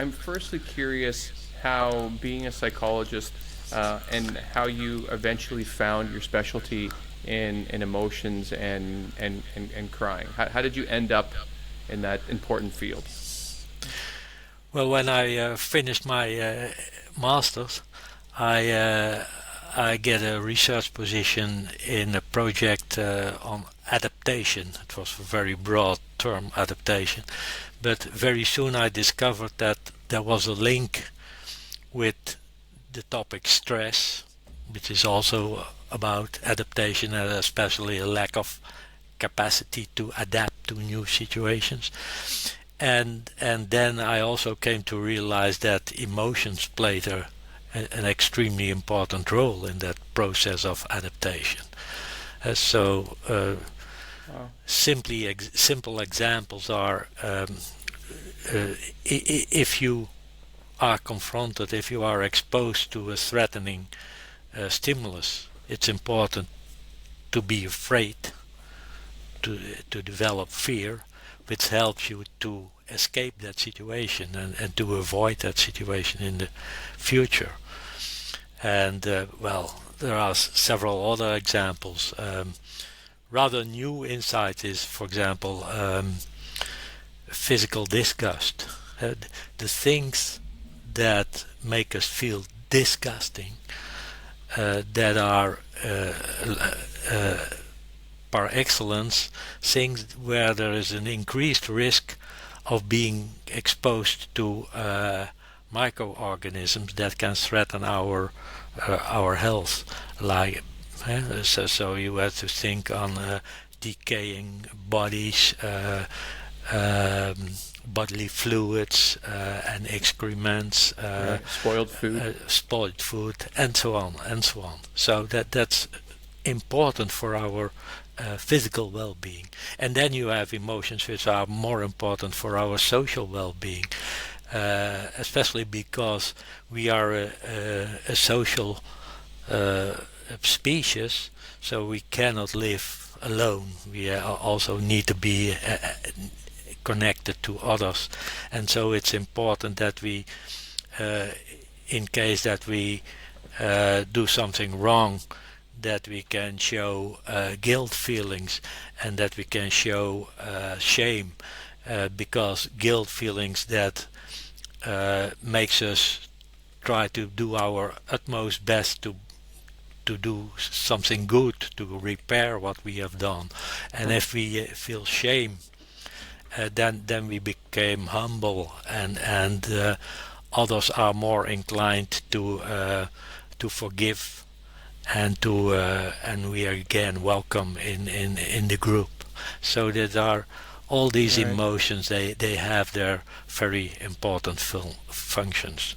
I'm firstly curious how being a psychologist and how you eventually found your specialty in emotions and crying. How did you end up in that important field? Well, when I finished my master's, I I get a research position in a project on adaptation. It was a very broad term, adaptation, but very soon I discovered that there was a link with the topic stress, which is also about adaptation and especially a lack of capacity to adapt to new situations. And then I also came to realize that emotions played an extremely important role in that process of adaptation. Wow. Simple examples are if you are confronted, if you are exposed to a threatening stimulus, it's important to be afraid, to develop fear, which helps you to escape that situation and to avoid that situation in the future. And well, there are several other examples. Rather new insight is, for example, physical disgust. The things that make us feel disgusting, that are par excellence things where there is an increased risk of being exposed to microorganisms that can threaten our health. Like so you have to think on decaying bodies, um, bodily fluids, and excrements, Right. Spoiled food. spoiled food, and so on and so on. So that's important for our physical well-being. And then you have emotions which are more important for our social well-being, especially because we are a social species, so we cannot live alone. We also need to be connected to others, and so it's important that we, in case that we do something wrong, that we can show guilt feelings and that we can show shame, because guilt feelings that makes us try to do our utmost best to do something good, to repair what we have done. And if we feel shame, then we became humble, and others are more inclined to forgive, and we are again welcome in the group. So that are all these Right. emotions, they have their very important functions.